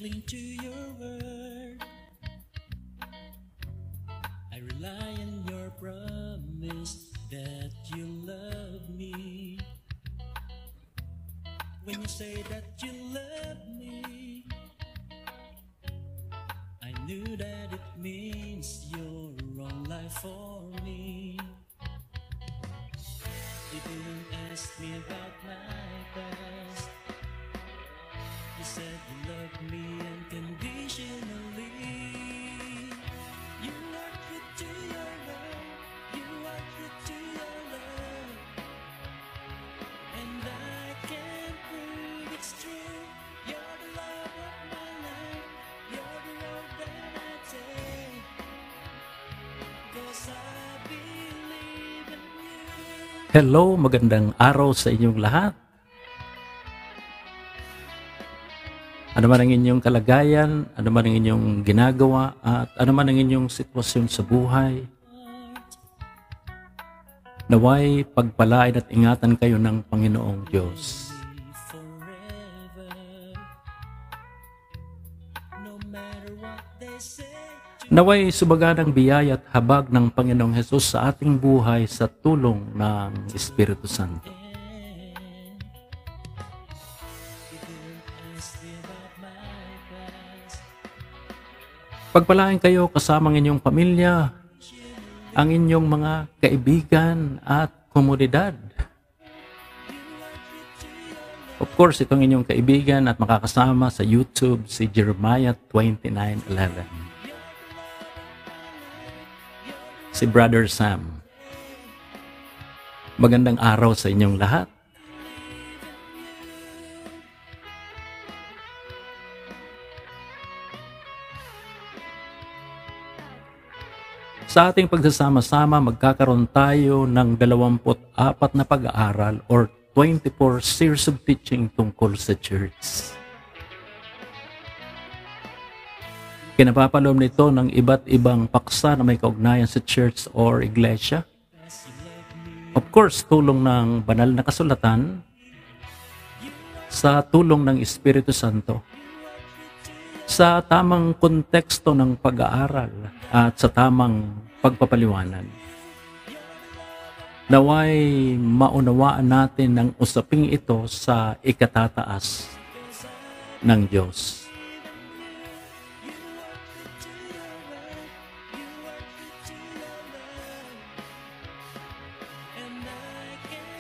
cling to your word. I rely on your promise that you love me. When you say that you love me, I knew that it means your own life for me. You didn't ask me about my past. You said you loved me unconditionally. You are true to your love. You are true to your love. And I can prove it's true. You're the love of my life. You're the road that I take. 'Cause I believe in you. Hello, magandang araw sa inyong lahat. Ano man ang inyong kalagayan, ano man ang inyong ginagawa, at ano man ang inyong sitwasyon sa buhay, naway pagpalain at ingatan kayo ng Panginoong Diyos. Naway subaganang biyaya at habag ng Panginoong Hesus sa ating buhay sa tulong ng Espiritu Santo. Pagpalain kayo kasama ng inyong pamilya, ang inyong mga kaibigan at komunidad. Of course, itong inyong kaibigan at makakasama sa YouTube si Jeremiah 29:11. Si Brother Sam. Magandang araw sa inyong lahat. Sa ating pagsasama-sama, magkakaroon tayo ng 24 na pag-aaral or 24 series of teaching tungkol sa church. Kinapapaloob nito ng iba't ibang paksa na may kaugnayan sa church or iglesia. Of course, tulong ng banal na kasulatan, sa tulong ng Espiritu Santo, sa tamang konteksto ng pag-aaral at sa tamang pagpapaliwanag. Naway maunawaan natin ang usaping ito sa ikatataas ng Diyos.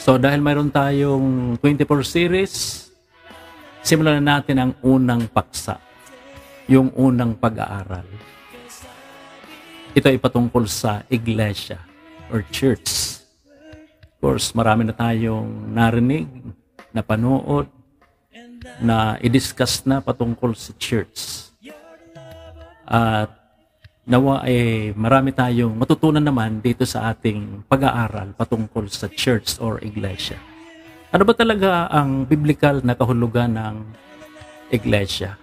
So dahil mayroon tayong 24 series, simulan na natin ang unang paksa. Yung unang pag-aaral. Ito ay patungkol sa iglesia or church. Of course, marami na tayong narinig, napanood, na i-discuss na patungkol sa church. At nawa ay marami tayong matutunan naman dito sa ating pag-aaral patungkol sa church or iglesia. Ano ba talaga ang biblical na kahulugan ng iglesia?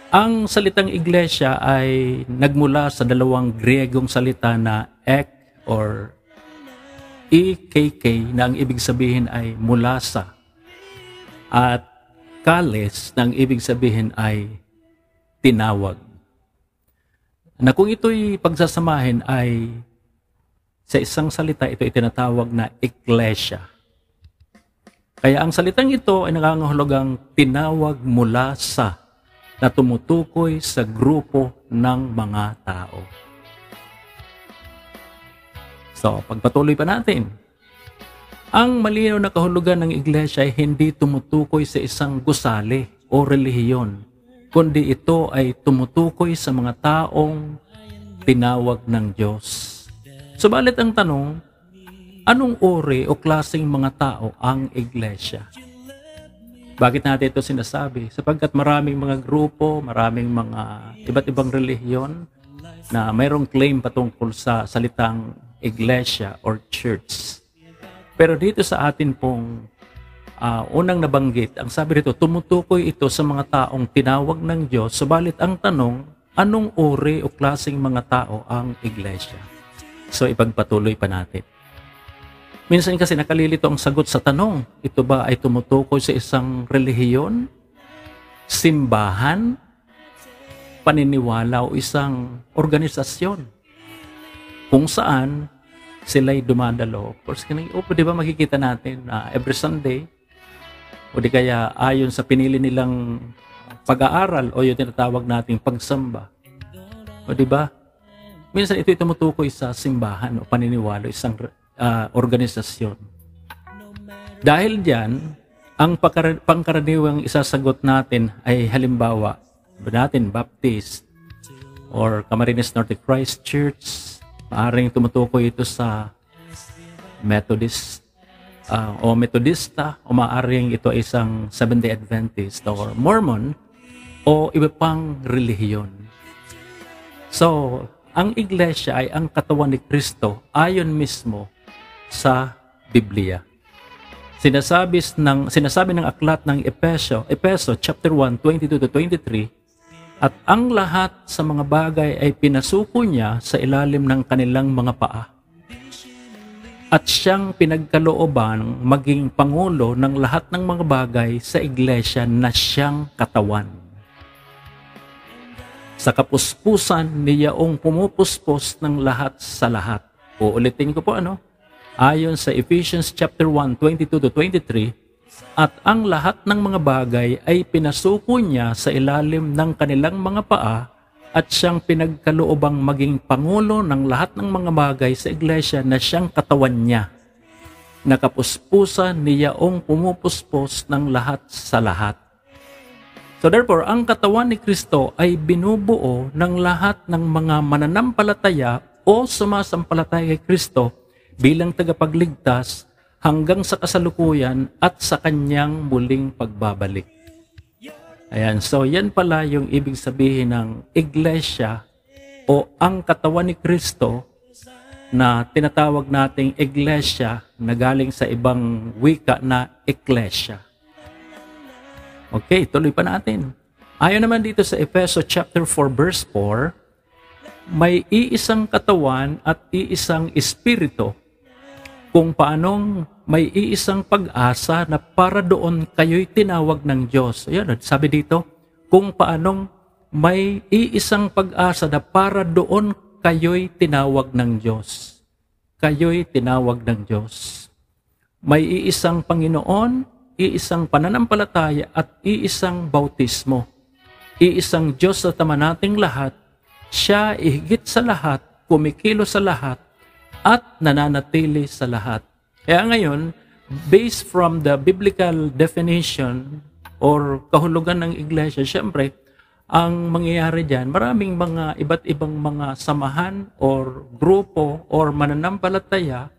Ang salitang iglesia ay nagmula sa dalawang Griegong salita na ek or EKK na ang ibig sabihin ay mula sa at kales na ang ibig sabihin ay tinawag. Na kung ito'y pagsasamahin ay sa isang salita ito ay tinatawag na iglesia. Kaya ang salitang ito ay nangangahulugang tinawag mula sa na tumutukoy sa grupo ng mga tao. So, pagpatuloy pa natin. Ang malinaw na kahulugan ng iglesia ay hindi tumutukoy sa isang gusali o relihiyon, kundi ito ay tumutukoy sa mga taong tinawag ng Diyos. Subalit ang tanong, anong uri o klaseng mga tao ang iglesia? Bakit natin ito sinasabi? Sapagkat maraming mga grupo, maraming mga iba't ibang relihiyon na mayroong claim patungkol sa salitang iglesia or church. Pero dito sa atin pong unang nabanggit, ang sabi rito, tumutukoy ito sa mga taong tinawag ng Diyos. Subalit ang tanong, anong uri o klaseng mga tao ang iglesia? So ipagpatuloy pa natin. Minsan kasi nakalilito ang sagot sa tanong, ito ba ay tumutukoy sa isang relihiyon, simbahan, paniniwala o isang organisasyon kung saan sila'y dumadalo. Of course, di ba makikita natin na every Sunday o di kaya ayon sa pinili nilang pag-aaral o yung tinatawag nating pagsamba. O di ba? Minsan ito'y tumutukoy sa simbahan o paniniwala, isang organisasyon. Dahil diyan, ang pangkaraniwang isasagot natin ay halimbawa, Baptist or Camarines Norte Christ Church, maaring tumutukoy ito sa Methodist o Methodista, o maaring ito ay isang Seventh-day Adventist or Mormon o iba pang relihiyon. So, ang iglesia ay ang katawan ni Kristo ayon mismo sa Biblia. Sinasabi ng aklat ng Efeso chapter 1, 22-23, at ang lahat sa mga bagay ay pinasuko niya sa ilalim ng kanilang mga paa. At siyang pinagkalooban maging pangulo ng lahat ng mga bagay sa iglesia na siyang katawan. Sa kapuspusan niyaong pumupuspos ng lahat sa lahat. Uulitin ko po ayon sa Ephesians chapter 1, 22-23, at ang lahat ng mga bagay ay pinasuko niya sa ilalim ng kanilang mga paa at siyang pinagkaloobang maging pangulo ng lahat ng mga bagay sa iglesia na siyang katawan niya. Nakapuspusan niyaong pumupuspos ng lahat sa lahat. So therefore, ang katawan ni Kristo ay binubuo ng lahat ng mga mananampalataya o sumasampalataya kay Kristo bilang tagapagligtas hanggang sa kasalukuyan at sa kanyang muling pagbabalik. Ayan, so yan pala yung ibig sabihin ng iglesia o ang katawan ni Kristo na tinatawag nating iglesia na galing sa ibang wika na eklesia. Okay, tuloy pa natin. Ayon naman dito sa Efeso chapter 4 verse 4, may iisang katawan at iisang espiritu, kung paanong may iisang pag-asa na para doon kayo'y tinawag ng Diyos. Ayan, sabi dito, kung paanong may iisang pag-asa na para doon kayo'y tinawag ng Diyos. Kayo'y tinawag ng Diyos. May iisang Panginoon, iisang pananampalataya at iisang bautismo. Iisang Diyos sa tama nating lahat, siya ihigit sa lahat, kumikilo sa lahat, at nananatili sa lahat. Kaya ngayon, based from the biblical definition or kahulugan ng iglesia, syempre, ang mangyayari dyan, maraming mga iba't ibang mga samahan or grupo or mananampalataya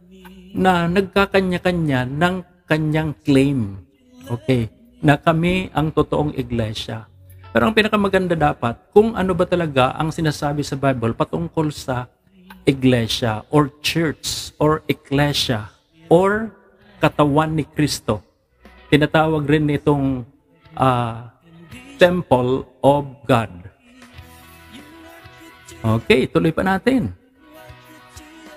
na nagkakanya-kanya ng kanyang claim. Okay, na kami ang totoong iglesia. Pero ang pinakamaganda dapat, kung ano ba talaga ang sinasabi sa Bible patungkol sa iglesia or church or ecclesia or katawan ni Kristo. Tinatawag rin itong temple of God. Okay, tuloy pa natin.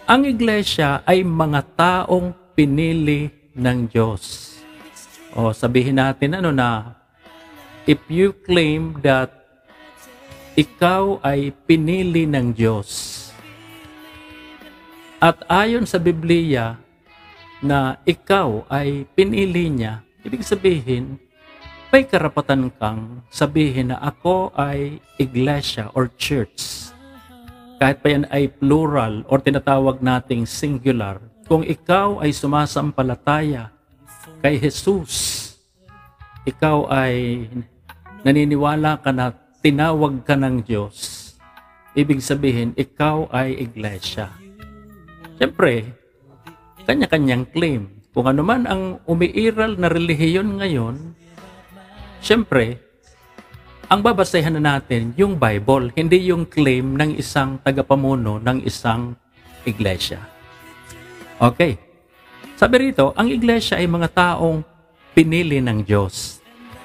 Ang iglesia ay mga taong pinili ng Diyos. O sabihin natin na if you claim that ikaw ay pinili ng Diyos, at ayon sa Biblia na ikaw ay pinili niya, ibig sabihin, may karapatan kang sabihin na ako ay iglesia or church. Kahit pa yan ay plural or tinatawag nating singular, kung ikaw ay sumasampalataya kay Jesus, ikaw ay naniniwala ka na tinawag ka ng Diyos, ibig sabihin, ikaw ay iglesia. Siyempre, kanya-kanyang claim. Kung ano man ang umiiral na relihiyon ngayon, siyempre, ang babasehan na natin yung Bible, hindi yung claim ng isang tagapamuno ng isang iglesia. Okay. Sabi rito, ang iglesia ay mga taong pinili ng Diyos.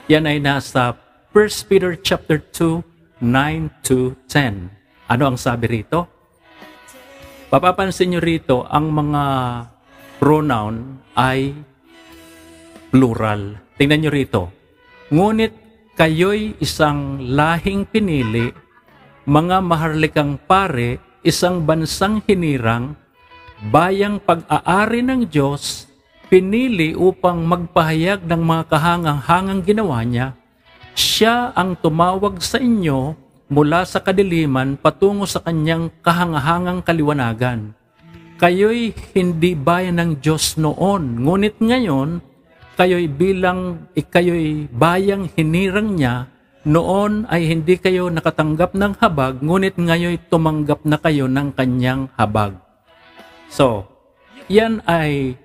Yan ay nasa 1 Peter chapter 2, 9-10. Ano ang sabi rito? Papapansin nyo rito ang mga pronoun ay plural. Tingnan nyo rito. Ngunit kayo'y isang lahing pinili, mga maharlikang pare, isang bansang hinirang, bayang pag-aari ng Diyos, pinili upang magpahayag ng mga kahangang-hangang ginawa niya. Siya ang tumawag sa inyo mula sa kadiliman patungo sa kanyang kahangahangang kaliwanagan. Kayo'y hindi bayan ng Diyos noon, ngunit ngayon, kayo'y bayang hinirang niya. Noon ay hindi kayo nakatanggap ng habag, ngunit ngayon tumanggap na kayo ng kanyang habag. So, yan ay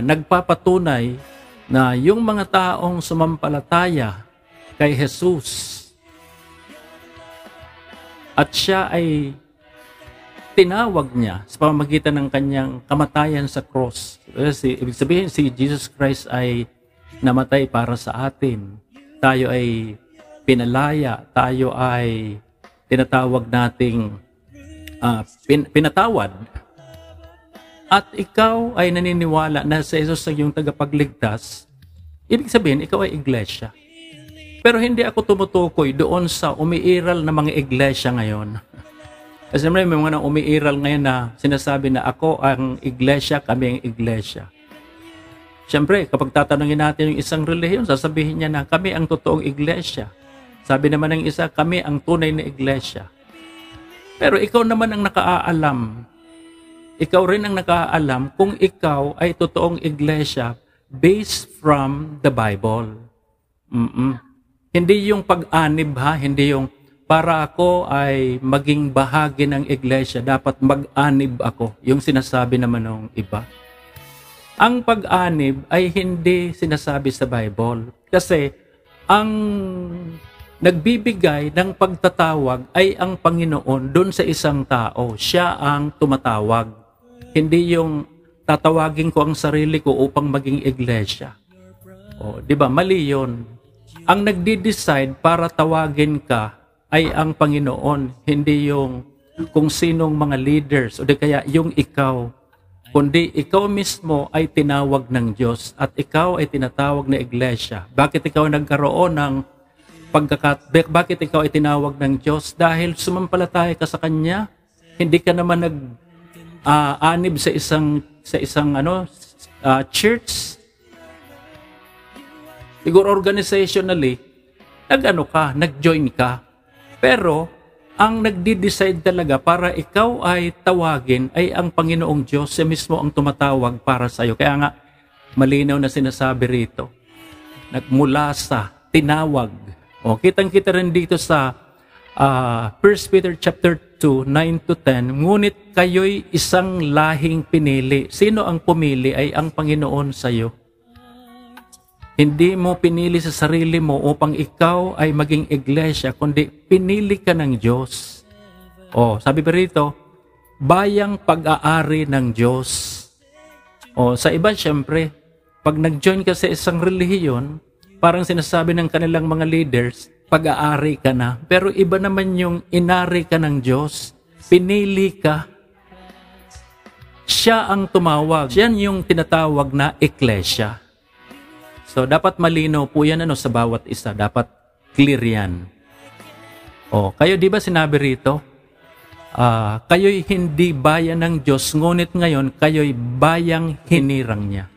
nagpapatunay na yung mga taong sumampalataya kay Jesus at siya ay tinawag niya sa pamamagitan ng kanyang kamatayan sa cross. Ibig sabihin, si Jesus Christ ay namatay para sa atin. Tayo ay pinalaya, tayo ay tinatawag nating pinatawad. At ikaw ay naniniwala na sa Jesus ang iyong tagapagligtas, ibig sabihin, ikaw ay iglesia. Pero hindi ako tumutukoy doon sa umiiral na mga iglesia ngayon. Kasi may mga umiiral ngayon na sinasabi na ako ang iglesia, kami ang iglesia. Siyempre, kapag tatanungin natin yung isang relihiyon, sasabihin niya na kami ang totoong iglesia. Sabi naman ng isa, kami ang tunay na iglesia. Pero ikaw naman ang nakaalam. Ikaw rin ang nakaalam kung ikaw ay totoong iglesia based from the Bible. Hindi yung pag-anib ha, hindi yung para ako ay maging bahagi ng iglesia, dapat mag-anib ako. Yung sinasabi naman ng iba. Ang pag-anib ay hindi sinasabi sa Bible. Kasi ang nagbibigay ng pagtatawag ay ang Panginoon doon sa isang tao. Siya ang tumatawag. Hindi yung tatawagin ko ang sarili ko upang maging iglesia. O, di ba? Mali yun. Ang nagdi-decide para tawagin ka ay ang Panginoon, hindi yung kung sinong mga leaders o di kaya yung ikaw. Kundi ikaw mismo ay tinawag ng Diyos at ikaw ay tinatawag na iglesia. Bakit ikaw nagkaroon ng bakit ikaw ay tinawag ng Diyos? Dahil sumampalataya ka sa Kanya. Hindi ka naman anib sa isang church. Siguro organizationally, nag-join ka. Pero ang nagdi-decide talaga para ikaw ay tawagin ay ang Panginoong Diyos. Siya mismo ang tumatawag para sa iyo. Kaya nga malinaw na sinasabi rito. Nagmula sa tinawag. O kitang-kita rin dito sa 1 Peter chapter 2, 9-10, ngunit kayo'y isang lahing pinili. Sino ang pumili? Ay ang Panginoon sa iyo. Hindi mo pinili sa sarili mo upang ikaw ay maging iglesia, kundi pinili ka ng Diyos. O, sabi pa rito, bayang pag-aari ng Diyos. O, sa iba, syempre, pag nag-join ka sa isang relihiyon, parang sinasabi ng kanilang mga leaders, pag-aari ka na. Pero iba naman yung inari ka ng Diyos. Pinili ka. Siya ang tumawag. Yan yung tinatawag na iglesia. So, dapat malinaw po yan sa bawat isa. Dapat clear yan. O, kayo di ba sinabi rito? Kayo'y hindi bayan ng Diyos, ngunit ngayon, kayo'y bayang hinirang niya.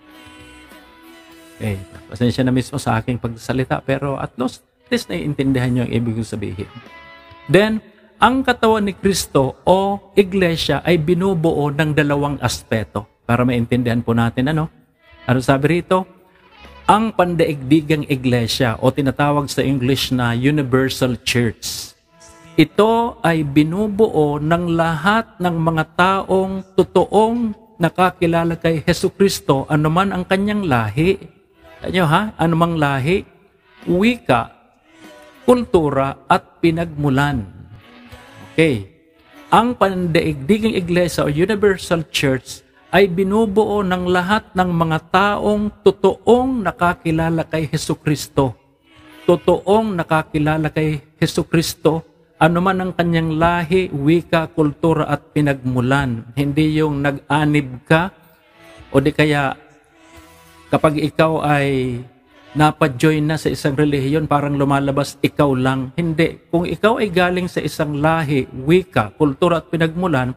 Okay, pasensya na mismo sa aking pagsalita, pero at least naiintindihan niyo ang ibig sabihin. Then, ang katawan ni Kristo o iglesia ay binubuo ng dalawang aspeto. Para maintindihan po natin ano sabi rito? Ang pandaigdigang iglesia o tinatawag sa English na Universal Church. Ito ay binubuo ng lahat ng mga taong totoong nakakilala kay Hesukristo, anuman ang kanyang lahi. Anumang lahi, wika, kultura at pinagmulan. Okay. Ang pandaigdigang iglesia o Universal Church ay binubuo ng lahat ng mga taong totoong nakakilala kay Hesukristo. Totoong nakakilala kay Hesukristo, anuman ang kanyang lahi, wika, kultura at pinagmulan. Hindi yung nag-anib ka O di kaya kapag ikaw ay napa-join na sa isang relihiyon, parang lumalabas ikaw lang. Hindi. Kung ikaw ay galing sa isang lahi, wika, kultura at pinagmulan,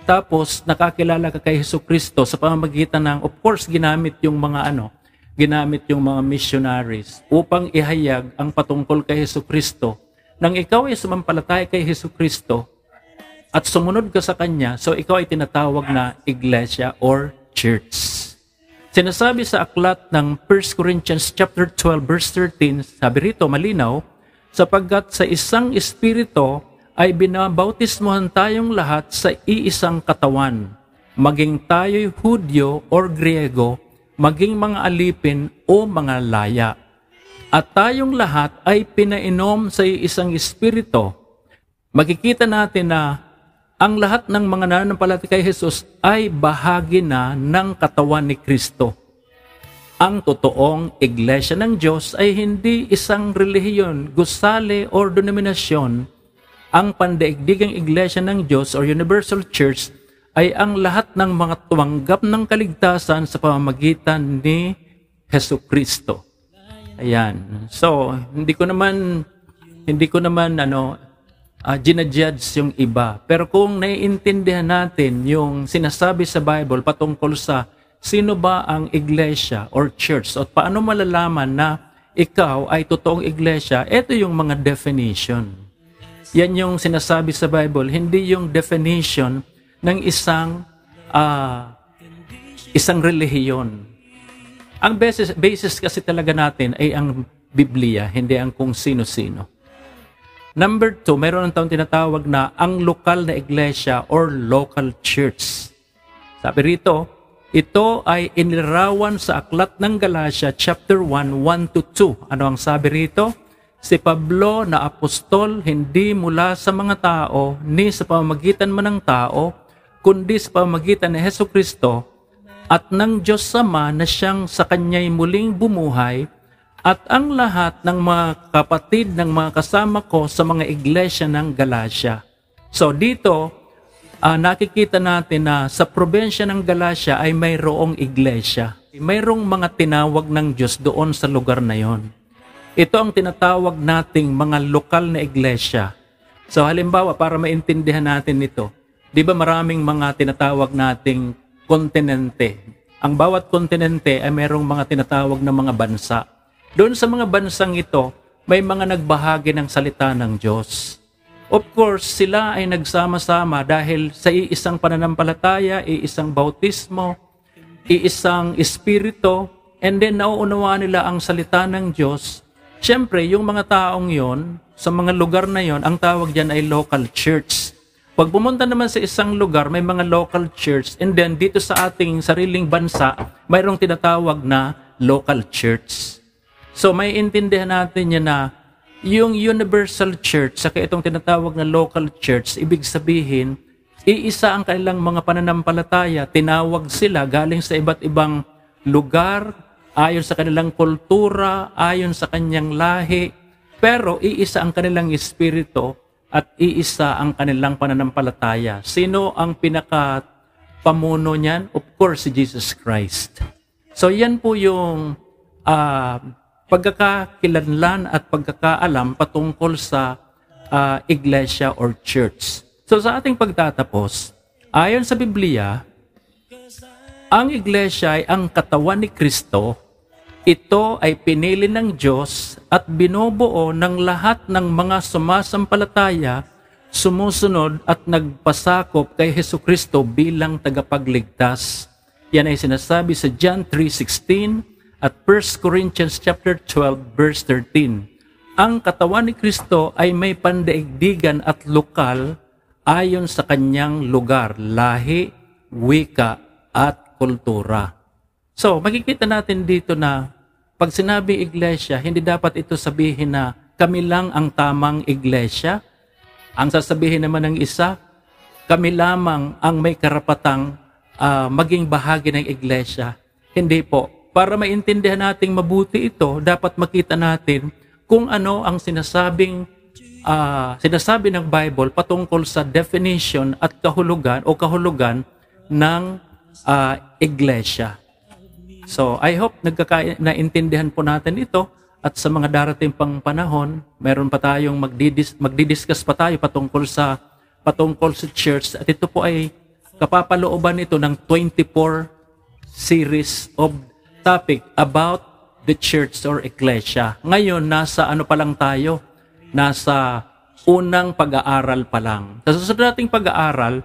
tapos nakakilala ka kay Hesukristo sa pamamagitan ng, of course, ginamit yung mga missionaries upang ihayag ang patungkol kay Hesukristo. Nang ikaw ay sumampalataya kay Hesukristo at sumunod ka sa Kanya, so ikaw ay tinatawag na iglesia or church. Sinasabi sa aklat ng 1 Corinthians chapter 12 verse 13, sabi rito malinaw, sapagkat sa isang espiritu ay binabautismohan tayong lahat sa iisang katawan, maging tayo'y Hudyo or Griego, maging mga alipin o mga laya. At tayong lahat ay pinainom sa isang espiritu. Makikita natin na ang lahat ng mga nananampalataya kay Jesus ay bahagi na ng katawan ni Kristo. Ang totoong iglesia ng Diyos ay hindi isang relihiyon, gusali o denominasyon. Ang pandaigdigang iglesia ng Diyos or Universal Church ay ang lahat ng mga tumanggap ng kaligtasan sa pamamagitan ni Hesukristo. Ayan. So, hindi ko naman ginajudge yung iba. Pero kung naiintindihan natin yung sinasabi sa Bible patungkol sa sino ba ang iglesia or church at paano malalaman na ikaw ay totoong iglesia, ito yung mga definition. Yan yung sinasabi sa Bible, hindi yung definition ng isang relihiyon. Ang basis kasi talaga natin ay ang Biblia, hindi ang kung sino-sino. Number 2, mayroon ng taong tinatawag na ang lokal na iglesia or local church. Sabi rito, ito ay inilarawan sa aklat ng Galatia chapter 1, 1-2. Ano ang sabi rito? Si Pablo na apostol hindi mula sa mga tao ni sa pamamagitan man ng tao, kundi sa pamamagitan ni Hesukristo at ng Diyos Ama na siyang sa kanya'y muling bumuhay, at ang lahat ng mga kapatid ng mga kasama ko sa mga iglesia ng Galatia. So dito, nakikita natin na sa probensya ng Galatia ay mayroong iglesia. Mayroong mga tinawag ng Diyos doon sa lugar na yon. Ito ang tinatawag nating mga lokal na iglesia. So halimbawa, para maintindihan natin ito, di ba maraming mga tinatawag nating kontinente? Ang bawat kontinente ay mayroong mga tinatawag na mga bansa. Doon sa mga bansang ito, may mga nagbahagi ng salita ng Diyos. Of course, sila ay nagsama-sama dahil sa iisang pananampalataya, iisang bautismo, iisang espiritu, and then nauunawaan nila ang salita ng Diyos. Siyempre, yung mga taong yon, sa mga lugar na yon, ang tawag dyan ay local church. Pag pumunta naman sa isang lugar, may mga local church, and then dito sa ating sariling bansa, mayroong tinatawag na local church. So may intindihan natin yan na yung universal church, saka itong tinatawag na local church, ibig sabihin, iisa ang kanilang mga pananampalataya. Tinawag sila galing sa iba't ibang lugar, ayon sa kanilang kultura, ayon sa kanyang lahi, pero iisa ang kanilang espiritu at iisa ang kanilang pananampalataya. Sino ang pinaka-pamuno niyan? Of course, si Jesus Christ. So yan po yung pagkakakilanlan at pagkakaalam patungkol sa iglesia or church. So sa ating pagtatapos, ayon sa Biblia, ang iglesia ay ang katawan ni Kristo. Ito ay pinili ng Diyos at binubuo ng lahat ng mga sumasampalataya, sumusunod at nagpasakop kay Hesukristo bilang tagapagligtas. Yan ay sinasabi sa John 3:16 at 1 Corinthians chapter 12 verse 13. Ang katawan ni Kristo ay may pandaigdigan at lokal ayon sa kanyang lugar, lahi, wika at kultura. So, makikita natin dito na pag sinabi iglesia, hindi dapat ito sabihin na kami lang ang tamang iglesia. Ang sasabihin naman ng isa, kami lamang ang may karapatang maging bahagi ng iglesia. Hindi po. Para maintindihan nating mabuti ito, dapat makita natin kung ano ang sinasabi ng Bible patungkol sa definition at kahulugan ng iglesia. So, I hope naintindihan po natin ito at sa mga darating pang panahon, meron pa tayong magdidiscuss pa tayo patungkol sa church at ito po ay kapapalooban ito ng 24 series of topic about the church or iglesia. Ngayon, nasa ano pa lang tayo? Nasa unang pag-aaral pa lang. Sa susunod nating pag-aaral,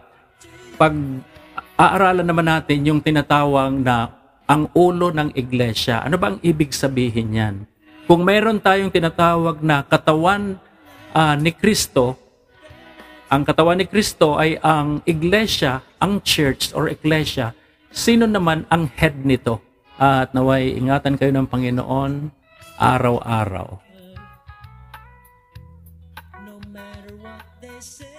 pag-aaralan naman natin yung tinatawag na ang ulo ng iglesia. Ano ba ang ibig sabihin yan? Kung meron tayong tinatawag na katawan ni Kristo, ang katawan ni Kristo ay ang iglesia, ang church or iglesia. Sino naman ang head nito? At naway ingatan kayo ng Panginoon araw-araw. No matter what they say.